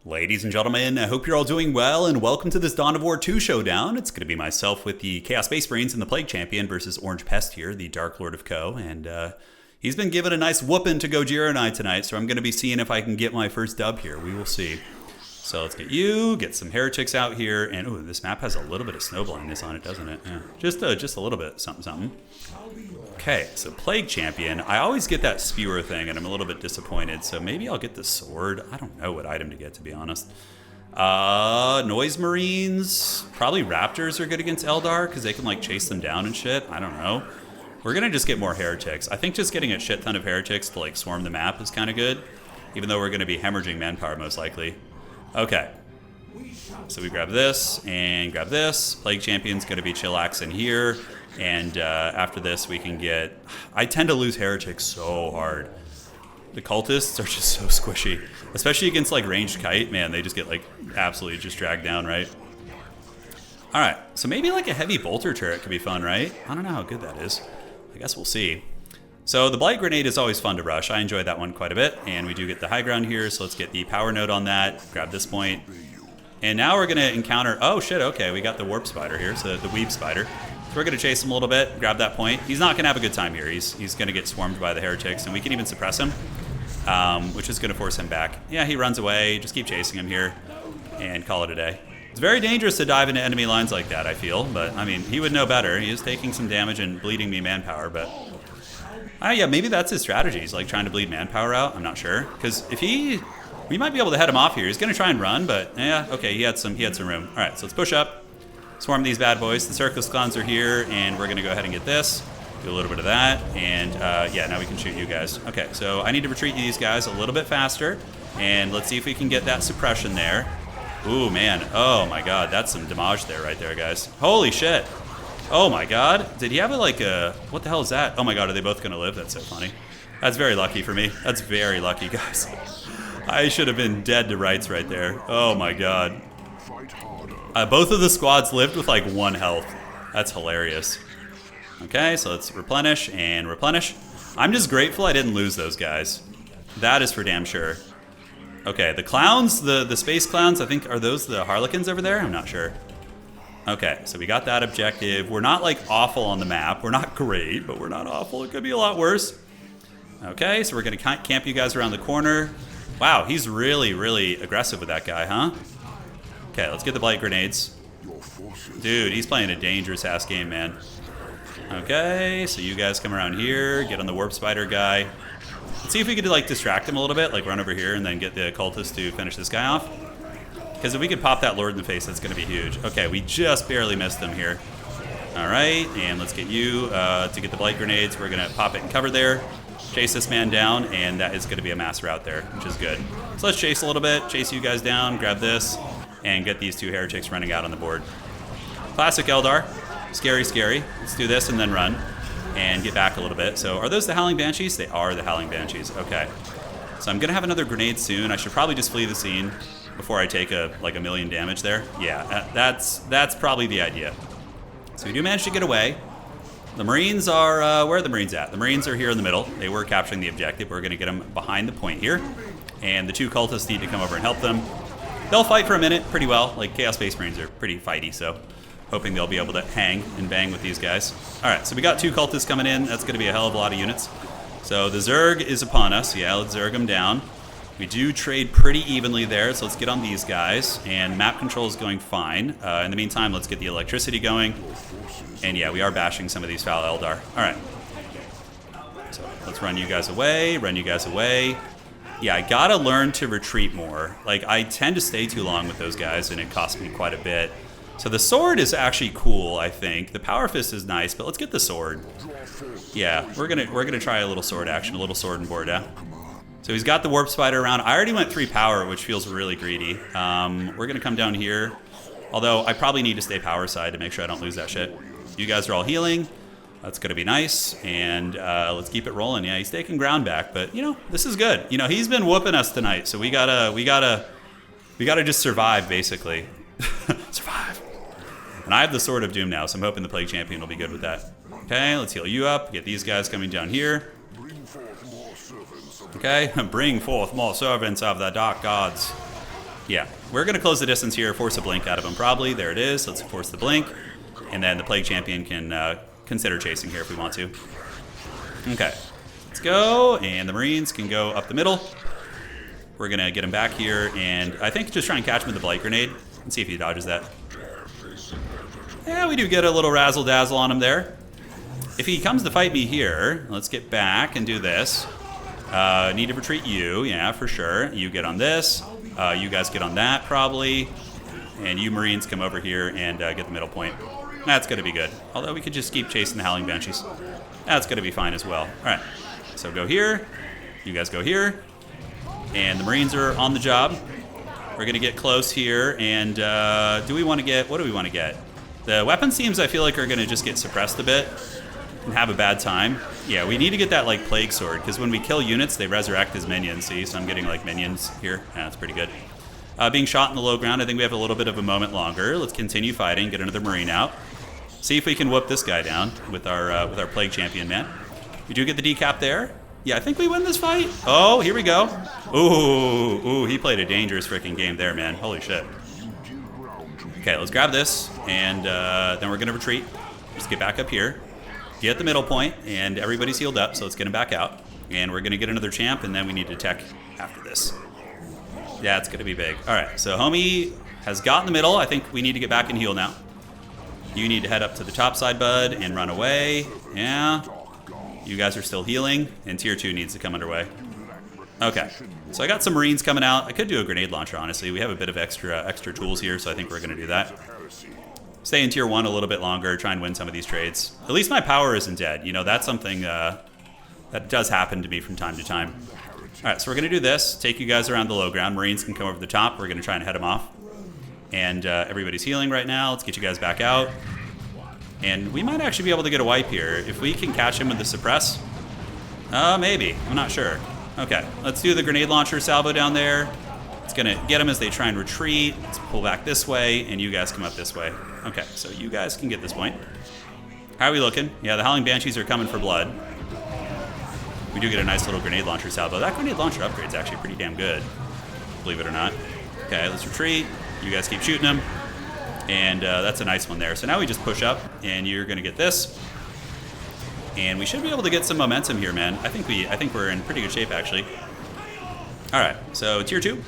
Ladies and gentlemen, I hope you're all doing well, and welcome to this Dawn of War 2 showdown. It's going to be myself with the Chaos Space Marines and the Plague Champion versus Orange Pest here, the Dark Lord of Ko, and he's been given a nice whooping to Gojira and I tonight, so I'm going to be seeing if I can get my first dub here. We will see. So let's get some heretics out here, and ooh, this map has a little bit of snow blindness on it, doesn't it? Yeah, just a little bit, something. Okay, so Plague Champion. I always get that spewer thing, and I'm a little bit disappointed, so maybe I'll get the sword. I don't know what item to get, to be honest. Noise Marines. Probably Raptors are good against ELDAR, because they can, like, chase them down and shit. I don't know. We're going to just get more heretics. I think just getting a shit ton of heretics to, like, swarm the map is kind of good, even though we're going to be hemorrhaging manpower, most likely. Okay. So we grab this, and grab this. Plague Champion's going to be chillax in here. And after this, we can get... I tend to lose heretics so hard. The cultists are just so squishy. Especially against, like, ranged kite. Man, they just get, like, absolutely just dragged down, right? Alright, so maybe, like, a heavy bolter turret could be fun, right? I don't know how good that is. I guess we'll see. So the Blight Grenade is always fun to rush. I enjoyed that one quite a bit. And we do get the high ground here, so let's get the power node on that. Grab this point. And now we're going to encounter... Oh, shit, okay, we got the Warp Spider here, so the Weeb Spider. So we're going to chase him a little bit, grab that point. He's not going to have a good time here. He's going to get swarmed by the heretics, and we can even suppress him, which is going to force him back. Yeah, he runs away. Just keep chasing him here and call it a day. It's very dangerous to dive into enemy lines like that, I feel. But, I mean, he would know better. He is taking some damage and bleeding me manpower, but... yeah, maybe that's his strategy. He's, like, trying to bleed manpower out. I'm not sure. Because if he... We might be able to head him off here. He's going to try and run, but, yeah, okay, he had some room. All right, so let's push up. Swarm these bad boys. The Circus Clowns are here, and we're going to go ahead and get this. Do a little bit of that, and yeah, now we can shoot you guys. Okay, so I need to retreat these guys a little bit faster, and let's see if we can get that suppression there. Ooh, man. Oh, my God. That's some damage there right there, guys. Holy shit. Oh, my God. Did he have, like, a... What the hell is that? Oh, my God. Are they both going to live? That's so funny. That's very lucky for me. That's very lucky, guys. I should have been dead to rights right there. Oh, my God. Both of the squads lived with like 1 health. That's hilarious. Okay, so let's replenish and replenish. I'm just grateful I didn't lose those guys. That is for damn sure. Okay, the clowns, the space clowns, I think, are those the harlequins over there? I'm not sure. Okay, so we got that objective. We're not like awful on the map. We're not great, but we're not awful. It could be a lot worse. Okay, so we're going to camp you guys around the corner. Wow, he's really, really aggressive with that guy, huh? Okay, let's get the Blight Grenades. Dude, he's playing a dangerous-ass game, man. Okay, so you guys come around here, get on the Warp Spider guy. Let's see if we could, like, distract him a little bit, like run over here and then get the cultist to finish this guy off. Because if we could pop that Lord in the face, that's going to be huge. Okay, we just barely missed him here. All right, and let's get you to get the Blight Grenades. We're going to pop it and cover there. Chase this man down, and that is going to be a mass route there, which is good. So let's chase a little bit, chase you guys down, grab this, and get these 2 heretics running out on the board. Classic ELDAR. Scary, scary. Let's do this and then run and get back a little bit. So are those the Howling Banshees? They are the Howling Banshees. Okay. So I'm going to have another grenade soon. I should probably just flee the scene before I take like a million damage there. Yeah, that's probably the idea. So we do manage to get away. The Marines are... where are the Marines at? The Marines are here in the middle. They were capturing the objective. We're going to get them behind the point here. And the 2 cultists need to come over and help them. They'll fight for a minute pretty well. Like, Chaos Space Marines are pretty fighty, so hoping they'll be able to hang and bang with these guys. All right, so we got 2 cultists coming in. That's going to be a hell of a lot of units. So the Zerg is upon us. Yeah, let's Zerg them down. We do trade pretty evenly there, so let's get on these guys. And map control is going fine. In the meantime, let's get the electricity going. And yeah, we are bashing some of these foul ELDAR. All right. So let's run you guys away, run you guys away. Yeah, I gotta learn to retreat more. Like, I tend to stay too long with those guys, and it costs me quite a bit. So the sword is actually cool, I think. The power fist is nice, but let's get the sword. Yeah, we're gonna try a little sword action, a little sword and board, yeah. So he's got the Warp Spider around. I already went 3 power, which feels really greedy. We're gonna come down here. Although, I probably need to stay power side to make sure I don't lose that shit. You guys are all healing. That's going to be nice, and let's keep it rolling. Yeah, he's taking ground back, but you know, this is good. You know, he's been whooping us tonight, so we gotta just survive, basically. Survive. And I have the Sword of Doom now, so I'm hoping the Plague Champion will be good with that. Okay, let's heal you up. Get these guys coming down here. Okay, bring forth more servants of the Dark Gods. Yeah, we're going to close the distance here, force a blink out of him probably. There it is. Let's force the blink. And then the Plague Champion can consider chasing here if we want to. Okay, let's go. And the Marines can go up the middle. We're going to get him back here. And I think just try and catch him with the Blight Grenade and see if he dodges that. Yeah, we do get a little razzle-dazzle on him there. If he comes to fight me here, let's get back and do this. Need to retreat you. Yeah, for sure. You get on this. You guys get on that, probably. And you Marines come over here and get the middle point. That's going to be good. Although we could just keep chasing the Howling Banshees. That's going to be fine as well. All right. So go here. You guys go here. And the Marines are on the job. We're going to get close here. And do we want to get... What do we want to get? The weapon teams, I feel like, are going to just get suppressed a bit and have a bad time. Yeah, we need to get that, like, Plague Sword. Because when we kill units, they resurrect as minions. See? So I'm getting, like, minions here. Yeah, that's pretty good. Being shot in the low ground, I think we have a little bit of a moment longer. Let's continue fighting, get another Marine out. See if we can whoop this guy down with our Plague Champion, man. We do get the decap there. Yeah, I think we win this fight. Oh, here we go. Ooh, he played a dangerous freaking game there, man. Holy shit. Okay, let's grab this, and then we're going to retreat. Just get back up here. Get the middle point, and everybody's healed up, so let's get him back out. And we're going to get another champ, and then we need to tech after this. Yeah, it's going to be big. All right, so homie has got in the middle. I think we need to get back and heal now. You need to head up to the top side, bud, and run away. Yeah. You guys are still healing, and tier 2 needs to come underway. Okay, so I got some Marines coming out. I could do a grenade launcher, honestly. We have a bit of extra tools here, so I think we're going to do that. Stay in tier 1 a little bit longer, try and win some of these trades. At least my power isn't dead. You know, that's something that does happen to me from time to time. All right, so we're going to do this. Take you guys around the low ground. Marines can come over the top. We're going to try and head them off. And everybody's healing right now. Let's get you guys back out. And we might actually be able to get a wipe here. If we can catch him with the suppress. Maybe. I'm not sure. Okay, let's do the grenade launcher salvo down there. It's going to get them as they try and retreat. Let's pull back this way, and you guys come up this way. Okay, so you guys can get this point. How are we looking? Yeah, the Howling Banshees are coming for blood. We do get a nice little grenade launcher salvo. That grenade launcher upgrade's actually pretty damn good, believe it or not. Okay, let's retreat. You guys keep shooting them. And that's a nice one there. So now we just push up, and you're going to get this. And we should be able to get some momentum here, man. I think we're in pretty good shape, actually. All right, so tier 2.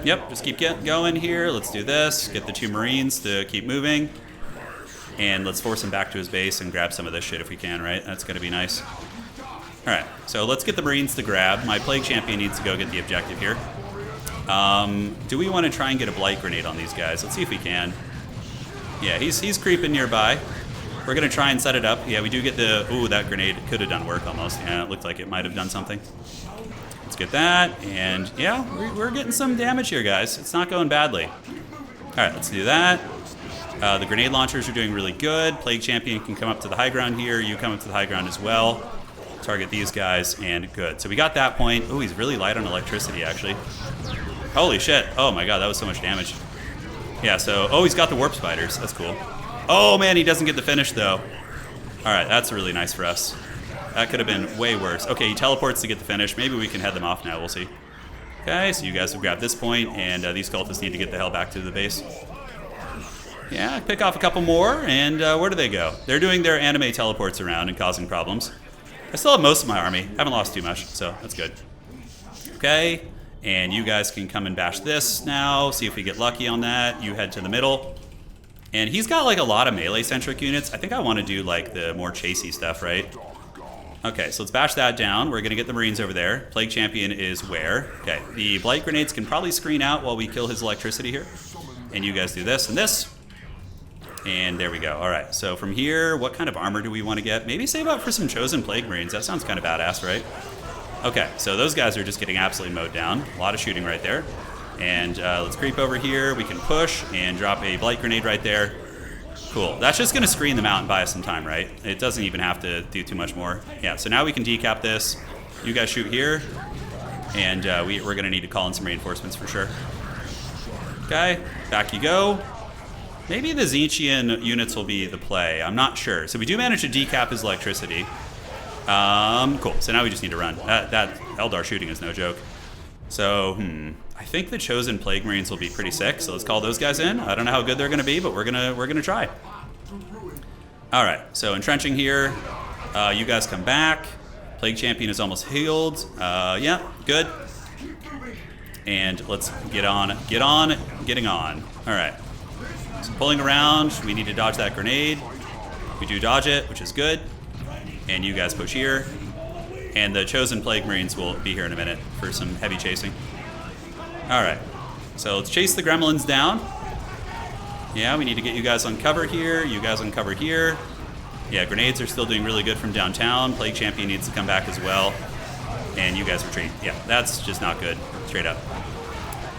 Yep, just keep going here. Let's do this. Get the 2 Marines to keep moving. And let's force him back to his base and grab some of this shit if we can, right? That's going to be nice. All right, so let's get the Marines to grab. My Plague Champion needs to go get the objective here. Do we want to try and get a Blight Grenade on these guys? Let's see if we can. Yeah, he's creeping nearby. We're going to try and set it up. Yeah, we do get the... Ooh, that grenade could have done work almost. Yeah, it looked like it might have done something. Let's get that. And yeah, we're getting some damage here, guys. It's not going badly. All right, let's do that. The grenade launchers are doing really good. Plague Champion can come up to the high ground here. You come up to the high ground as well. Target these guys, and good. So we got that point. Oh, he's really light on electricity, actually. Holy shit. Oh my god, that was so much damage. Yeah, so... Oh, he's got the warp spiders. That's cool. Oh man, he doesn't get the finish, though. Alright, that's really nice for us. That could have been way worse. Okay, he teleports to get the finish. Maybe we can head them off now. We'll see. Okay, so you guys have grabbed this point, and these cultists need to get the hell back to the base. Yeah, pick off a couple more, and where do they go? They're doing their anime teleports around and causing problems. I still have most of my army. Haven't lost too much, so that's good. Okay, and you guys can come and bash this now. See if we get lucky on that. You head to the middle. And he's got like a lot of melee-centric units. I think I want to do like the more chasey stuff, right? Okay, so let's bash that down. We're going to get the Marines over there. Plague Champion is where? Okay, the Blight Grenades can probably screen out while we kill his electricity here. And you guys do this and this. And there we go. All right, so from here, what kind of armor do we want to get? Maybe save up for some Chosen Plague Marines. That sounds kind of badass, right? Okay, so those guys are just getting absolutely mowed down. A lot of shooting right there. And let's creep over here. We can push and drop a Blight Grenade right there. Cool. That's just going to screen them out and buy us some time, right? It doesn't even have to do too much more. Yeah, so now we can decap this. You guys shoot here. And we're going to need to call in some reinforcements for sure. Okay, back you go. Maybe the Zinchian units will be the play. I'm not sure. So we do manage to decap his electricity. Cool. So now we just need to run. That ELDAR shooting is no joke. So, I think the Chosen Plague Marines will be pretty sick, so let's call those guys in. I don't know how good they're going to be, but we're gonna try. All right, so entrenching here. You guys come back. Plague Champion is almost healed. Yeah, good. And let's getting on. All right. So pulling around, we need to dodge that grenade. We do dodge it, which is good. And you guys push here. And the Chosen Plague Marines will be here in a minute for some heavy chasing. All right, so let's chase the gremlins down. Yeah, we need to get you guys on cover here. You guys on cover here. Yeah, grenades are still doing really good from downtown. Plague Champion needs to come back as well. And you guys retreat. Yeah, that's just not good. Straight up.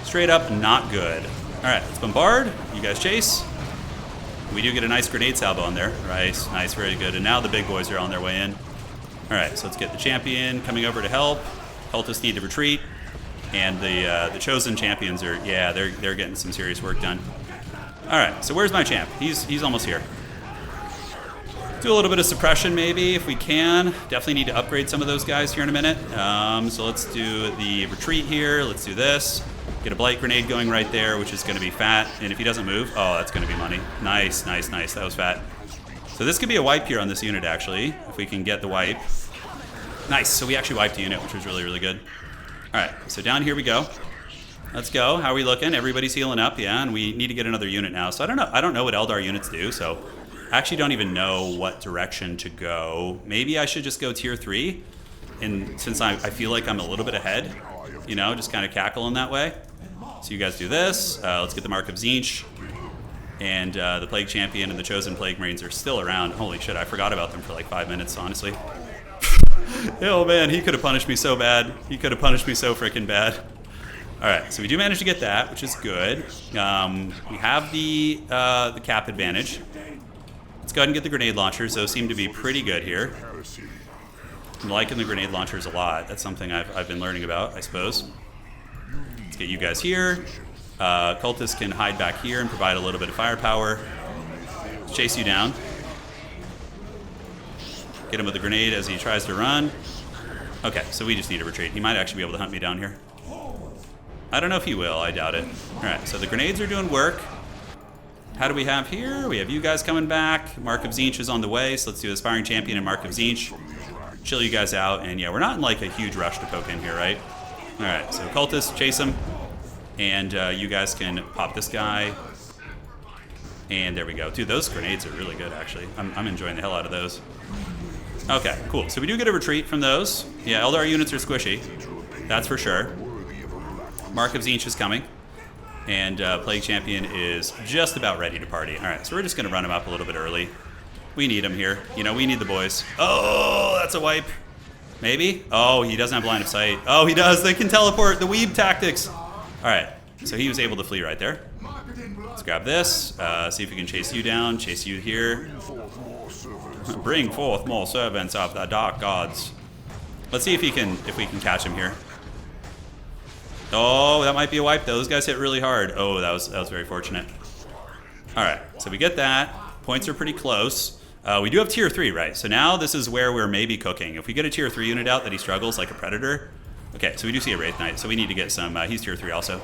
Straight up, not good. All right, let's bombard. You guys chase. We do get a nice grenade salvo on there. Nice, nice, very good. And now the big boys are on their way in. All right, so let's get the champion coming over to help. Cultists need to retreat. And the Chosen Champions are, yeah, they're getting some serious work done. All right, so where's my champ? He's almost here. Do a little bit of suppression maybe if we can. Definitely need to upgrade some of those guys here in a minute. So let's do the retreat here. Let's do this. Get a blight grenade going right there, which is going to be fat. And if he doesn't move, oh, that's going to be money. Nice, nice, nice. That was fat. So this could be a wipe here on this unit actually, if we can get the wipe. Nice. So we actually wiped the unit, which was really, really good. All right, so down here we go. Let's go. How are we looking? Everybody's healing up, yeah, and we need to get another unit now. So I don't know what ELDAR units do, so I actually don't even know what direction to go. Maybe I should just go tier 3, and since I feel like I'm a little bit ahead, you know, just kind of cackle in that way. So you guys do this. Let's get the Mark of Tzeentch, and the Plague Champion and the Chosen Plague Marines are still around. Holy shit, I forgot about them for like 5 minutes, honestly. Oh man, he could have punished me so bad. He could have punished me so freaking bad. All right, so we do manage to get that, which is good. We have the cap advantage. Let's go ahead and get the grenade launchers. Those seem to be pretty good here. I'm liking the grenade launchers a lot. That's something I've been learning about, I suppose. Let's get you guys here. Cultists can hide back here and provide a little bit of firepower. Let's chase you down. Get him with a grenade as he tries to run. Okay, so we just need to retreat. He might actually be able to hunt me down here. I don't know if he will. I doubt it. All right, so the grenades are doing work. How do we have here? We have you guys coming back. Mark of Tzeentch is on the way, so let's do Aspiring Champion and Mark of Tzeentch. Chill you guys out, and yeah, we're not in like a huge rush to poke in here, right? All right, so Cultists, chase him. And you guys can pop this guy. And there we go. Dude, those grenades are really good, actually. I'm enjoying the hell out of those. Okay, cool. So we do get a retreat from those. Yeah, ELDAR units are squishy. That's for sure. Mark of Tzeentch is coming. And Plague Champion is just about ready to party. All right, so we're just going to run him up a little bit early. We need him here. You know, we need the boys. Oh, that's a wipe. Maybe? Oh, he doesn't have line of sight. Oh, he does. They can teleport. The weeb tactics. All right, so he was able to flee right there. Let's grab this. See if we can chase you down. Chase you here. Bring forth more servants of the dark gods. Let's see if we can catch him here. Oh, that might be a wipe. Those guys hit really hard. Oh, that was very fortunate. All right, so we get that. Points are pretty close. We do have tier 3, right? So now this is where we're maybe cooking. If we get a tier 3 unit out that he struggles like a predator. Okay, so we do see a Wraith Knight, so we need to get some. He's tier 3 also.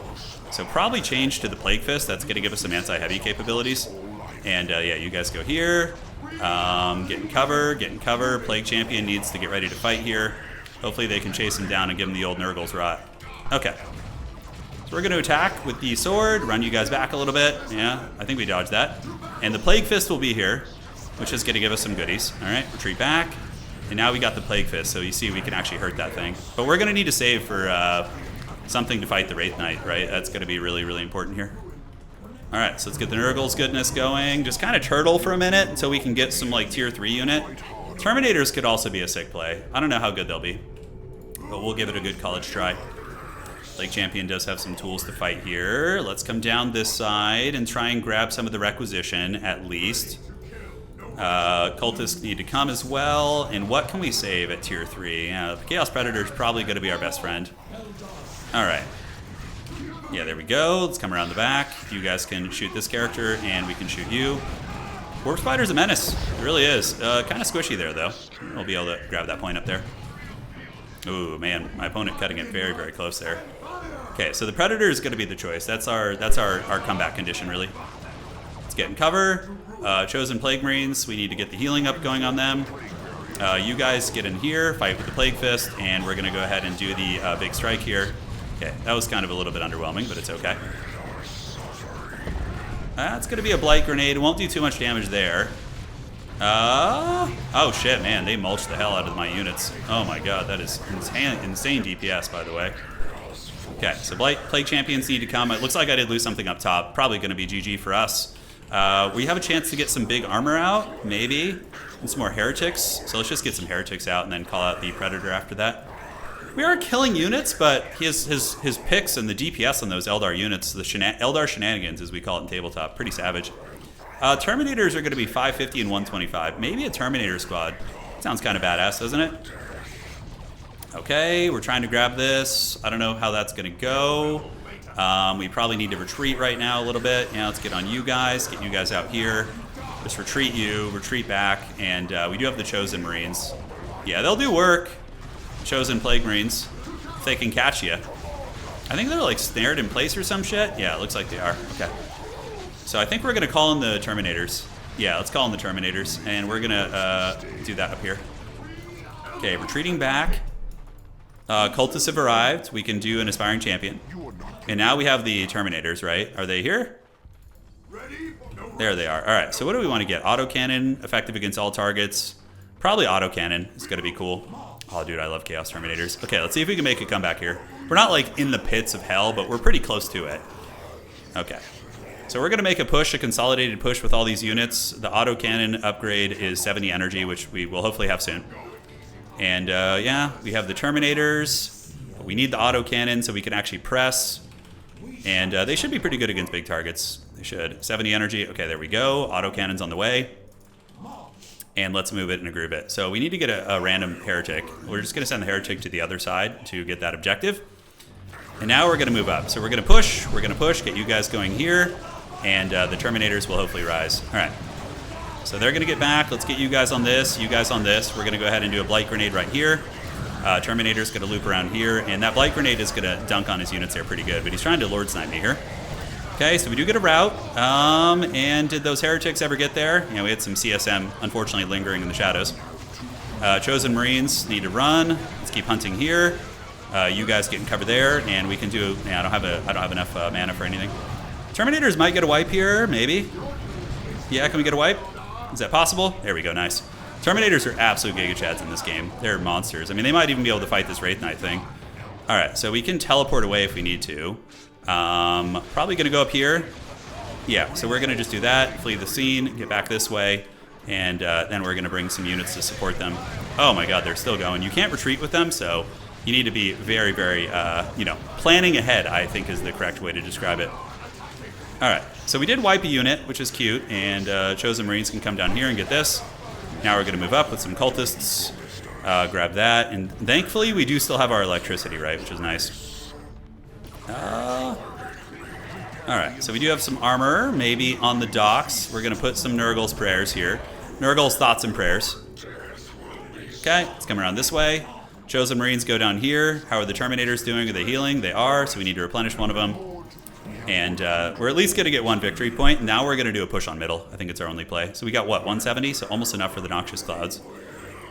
So probably change to the Plague Fist. That's going to give us some anti-heavy capabilities. And yeah, you guys go here. Get in cover. Plague Champion needs to get ready to fight here. Hopefully they can chase him down and give him the old Nurgle's Rot. Okay. So we're going to attack with the sword, run you guys back a little bit. Yeah, I think we dodged that. And the Plague Fist will be here, which is going to give us some goodies. All right, retreat back. And now we got the Plague Fist, so you see we can actually hurt that thing. But we're going to need to save for something to fight the Wraith Knight, right? That's going to be really, really important here. All right, so let's get the Nurgle's goodness going. Just kind of turtle for a minute until we can get some like tier 3 unit. Terminators could also be a sick play. I don't know how good they'll be, but we'll give it a good college try. Plague Champion does have some tools to fight here. Let's come down this side and try and grab some of the requisition at least. Cultists need to come as well. And what can we save at tier 3? The Chaos Predator is probably going to be our best friend. All right. Yeah, there we go. Let's come around the back. You guys can shoot this character, and we can shoot you. Warp Spider's a menace. It really is. Kind of squishy there, though. We'll be able to grab that point up there. Ooh, man. My opponent cutting it very, very close there. Okay, so the Predator is going to be the choice. That's our comeback condition, really. Let's get in cover. Chosen Plague Marines, we need to get the healing up going on them. You guys get in here, fight with the Plague Fist, and we're going to go ahead and do the big strike here. Okay, that was kind of a little bit underwhelming, but it's okay. That's going to be a Blight Grenade. It won't do too much damage there. Oh shit, man, they mulched the hell out of my units. Oh my god, that is insane DPS, by the way. Okay, so Plague Champions need to come. It looks like I did lose something up top. Probably going to be GG for us. We have a chance to get some big armor out, maybe, and some more heretics. So let's just get some heretics out and then call out the Predator after that. We are killing units, but his picks and the DPS on those ELDAR units, the ELDAR shenanigans, as we call it in tabletop, pretty savage. Terminators are going to be 550 and 125. Maybe a Terminator squad. Sounds kind of badass, doesn't it? Okay, we're trying to grab this. I don't know how that's going to go. We probably need to retreat right now a little bit. Yeah, let's get on you guys, get you guys out here. Just retreat you, retreat back, and we do have the Chosen Marines. Yeah, they'll do work. Chosen Plague Marines, if they can catch you. I think they're like snared in place or some shit. Yeah, it looks like they are. Okay. So I think we're going to call in the Terminators. Yeah, let's call in the Terminators, and we're going to do that up here. Okay, retreating back. Cultists have arrived. We can do an Aspiring Champion. And now we have the Terminators, right? Are they here? There they are. All right, so what do we want to get? Autocannon, effective against all targets. Probably autocannon. It's going to be cool. Oh, dude, I love Chaos Terminators. Okay, let's see if we can make a comeback here. We're not, like, in the pits of hell, but we're pretty close to it. Okay. So we're going to make a push, a consolidated push with all these units. The autocannon upgrade is 70 energy, which we will hopefully have soon. And, yeah, we have the Terminators. But we need the autocannon so we can actually press. And they should be pretty good against big targets. They should. 70 energy. Okay, there we go. Autocannon's on the way. And let's move it and groove it. So we need to get a random heretic. We're just going to send the heretic to the other side to get that objective. And now we're going to move up. So we're going to push. We're going to push. Get you guys going here. And the Terminators will hopefully rise. All right. So they're going to get back. Let's get you guys on this. You guys on this. We're going to go ahead and do a Blight Grenade right here. Terminator's going to loop around here. And that Blight Grenade is going to dunk on his units there pretty good. But he's trying to Lord Snipe me here. Okay, so we do get a route. And did those heretics ever get there? You know, we had some CSM, unfortunately, lingering in the shadows. Chosen Marines need to run. Let's keep hunting here. You guys get in cover there, and we can do. Yeah, I don't have enough mana for anything. Terminators might get a wipe here, maybe. Yeah, can we get a wipe? Is that possible? There we go, nice. Terminators are absolute Giga Chads in this game. They're monsters. I mean, they might even be able to fight this Wraith Knight thing. All right, so we can teleport away if we need to. Probably gonna go up here. Yeah, so we're gonna just do that, flee the scene, get back this way, and then we're gonna bring some units to support them. Oh my god, they're still going. You can't retreat with them, so you need to be very, very, you know, planning ahead, I think is the correct way to describe it. All right, so we did wipe a unit, which is cute, and Chosen Marines can come down here and get this. Now we're gonna move up with some cultists, grab that, and thankfully we do still have our electricity, right, which is nice. Alright, so we do have some armor, maybe on the docks. We're going to put some Nurgle's prayers here. Nurgle's thoughts and prayers. Okay, let's come around this way. Chosen Marines go down here. How are the Terminators doing? Are they healing? They are, so we need to replenish one of them. And we're at least going to get one victory point. Now we're going to do a push on middle. I think it's our only play. So we got, what, 170? So almost enough for the Noxious Clouds.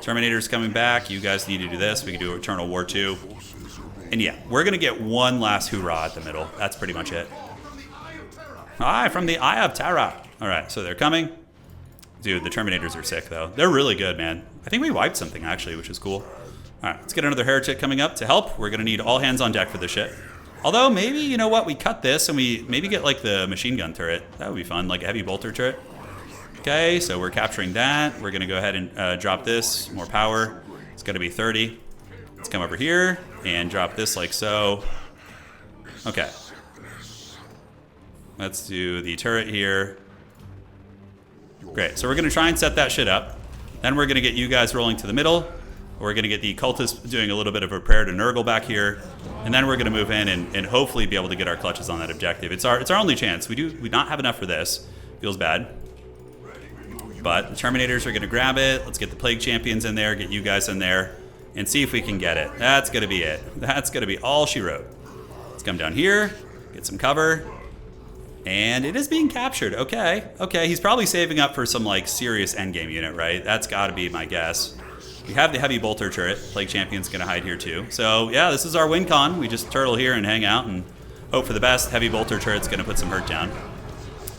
Terminators coming back. You guys need to do this. We can do Eternal War 2. And yeah, we're going to get one last hoorah at the middle. That's pretty much it. Hi, from the Eye of Terra. All right, so they're coming. Dude, the Terminators are sick, though. They're really good, man. I think we wiped something, actually, which is cool. All right, let's get another Heretic coming up to help. We're going to need all hands on deck for this shit. Although, maybe, you know what? We cut this and we maybe get, like, the machine gun turret. That would be fun, like a heavy bolter turret. Okay, so we're capturing that. We're going to go ahead and drop this. More power. It's going to be 30. Let's come over here and drop this like so. Okay. Let's do the turret here. Great. So we're going to try and set that shit up. Then we're going to get you guys rolling to the middle. We're going to get the cultists doing a little bit of a prayer to Nurgle back here. And then we're going to move in and hopefully be able to get our clutches on that objective. It's our only chance. We not have enough for this. Feels bad. But the Terminators are going to grab it. Let's get the Plague Champions in there, get you guys in there, and see if we can get it. That's going to be it. That's going to be all she wrote. Let's come down here, get some cover. And it is being captured. Okay, okay. He's probably saving up for some like serious endgame unit, right? That's got to be my guess. We have the heavy bolter turret. Plague Champion's gonna hide here too. So yeah, this is our win con. We just turtle here and hang out and hope for the best. Heavy bolter turret's gonna put some hurt down.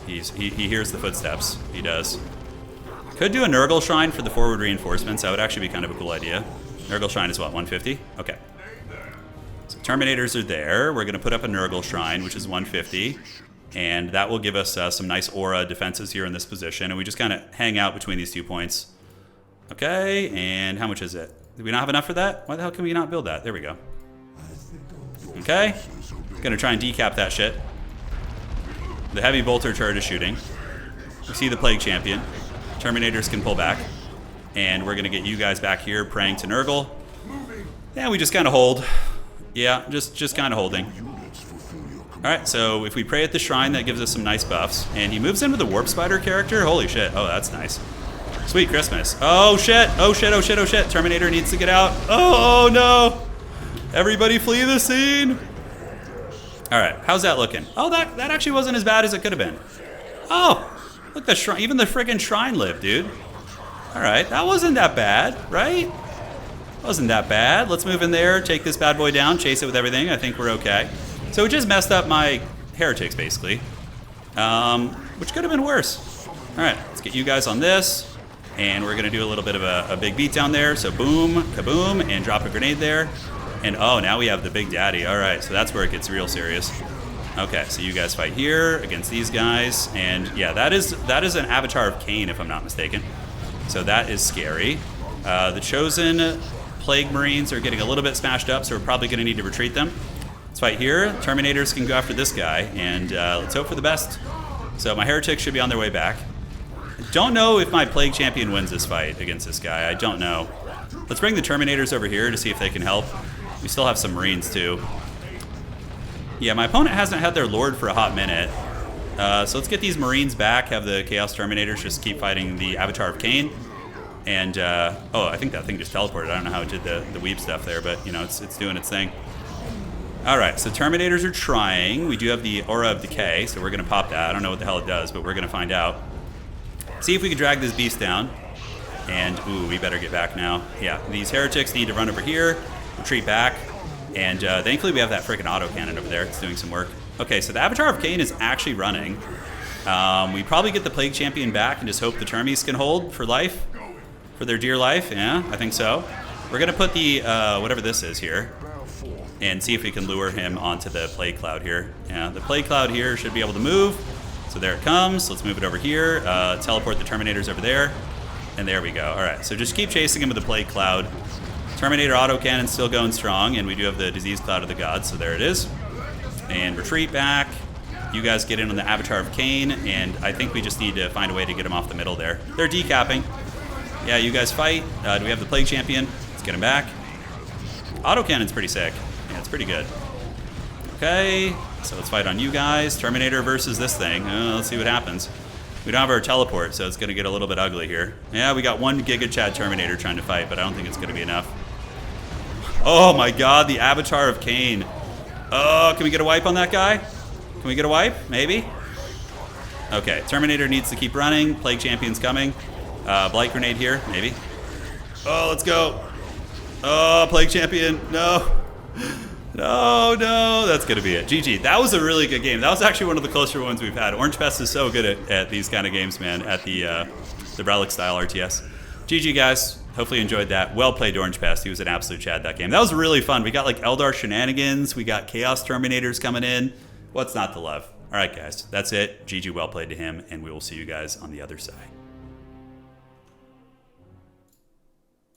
He hears the footsteps. He does. Could do a Nurgle Shrine for the forward reinforcements. That would actually be kind of a cool idea. Nurgle Shrine is what, 150? Okay. So Terminators are there. We're gonna put up a Nurgle Shrine, which is 150. And that will give us some nice aura defenses here in this position. And we just kind of hang out between these 2 points. Okay, and how much is it? Do we not have enough for that? Why the hell can we not build that? There we go. Okay, gonna try and decap that shit. The heavy bolter turret is shooting. We see the Plague Champion. Terminators can pull back. And we're gonna get you guys back here praying to Nurgle. Yeah, we just kind of hold. Yeah, just kind of holding. Alright, so if we pray at the shrine, that gives us some nice buffs. And he moves into the Warp Spider character. Holy shit. Oh, that's nice. Sweet Christmas. Oh shit. Oh shit. Oh shit. Oh shit. Terminator needs to get out. Oh no. Everybody flee the scene. Alright, how's that looking? Oh, that actually wasn't as bad as it could have been. Oh, look, the shrine, even the friggin' shrine lived, dude. Alright, that wasn't that bad, right? Wasn't that bad. Let's move in there, take this bad boy down, chase it with everything. I think we're okay. So it just messed up my heretics, basically. Which could have been worse. Alright, let's get you guys on this. And we're going to do a little bit of a big beat down there. So boom, kaboom, and drop a grenade there. And oh, now we have the Big Daddy. Alright, so that's where it gets real serious. Okay, so you guys fight here against these guys. And yeah, that is an Avatar of Cain, if I'm not mistaken. So that is scary. The Chosen Plague Marines are getting a little bit smashed up, so we're probably going to need to retreat them. Let's fight here. Terminators can go after this guy, and let's hope for the best. So my heretics should be on their way back. Don't know if my Plague Champion wins this fight against this guy. I don't know. Let's bring the Terminators over here to see if they can help. We still have some Marines too. Yeah, my opponent hasn't had their Lord for a hot minute. So let's get these Marines back, have the Chaos Terminators just keep fighting the Avatar of Cain. And, oh, I think that thing just teleported. I don't know how it did the weeb stuff there, but, you know, it's doing its thing. Alright, so Terminators are trying. We do have the Aura of Decay, so we're going to pop that. I don't know what the hell it does, but we're going to find out. See if we can drag this beast down. And, ooh, we better get back now. Yeah, these heretics need to run over here, retreat back. And thankfully we have that freaking autocannon over there. It's doing some work. Okay, so the Avatar of Cain is actually running. We probably get the Plague Champion back and just hope the Termies can hold for life. For their dear life. Yeah, I think so. We're going to put the, whatever this is here. And see if we can lure him onto the Plague Cloud here. Yeah, the Plague Cloud here should be able to move. So there it comes. Let's move it over here. Teleport the Terminators over there. And there we go. Alright, so just keep chasing him with the Plague Cloud. Terminator autocannon still going strong, and we do have the Disease Cloud of the Gods, so there it is. And retreat back. You guys get in on the Avatar of Cain, and I think we just need to find a way to get him off the middle there. They're decapping. Yeah, you guys fight. Do we have the Plague Champion? Let's get him back. Autocannon's pretty sick. Yeah, it's pretty good. Okay, so let's fight on you guys. Terminator versus this thing. Let's see what happens. We don't have our teleport, so it's going to get a little bit ugly here. Yeah, we got one Giga Chad Terminator trying to fight, but I don't think it's going to be enough. Oh my god, the Avatar of Cain. Oh, can we get a wipe on that guy? Can we get a wipe? Maybe? Okay, Terminator needs to keep running. Plague Champion's coming. Blight Grenade here, maybe. Oh, let's go. Oh, Plague Champion, no. No, that's going to be it. GG. That was a really good game. That was actually one of the closer ones we've had. Orange Pest is so good at these kind of games, man, at the Relic style RTS. GG, guys. Hopefully you enjoyed that. Well played, Orange Pest. He was an absolute Chad that game. That was really fun. We got like ELDAR shenanigans. We got Chaos Terminators coming in. What's not to love? All right, guys. That's it. GG, well played to him, and we will see you guys on the other side.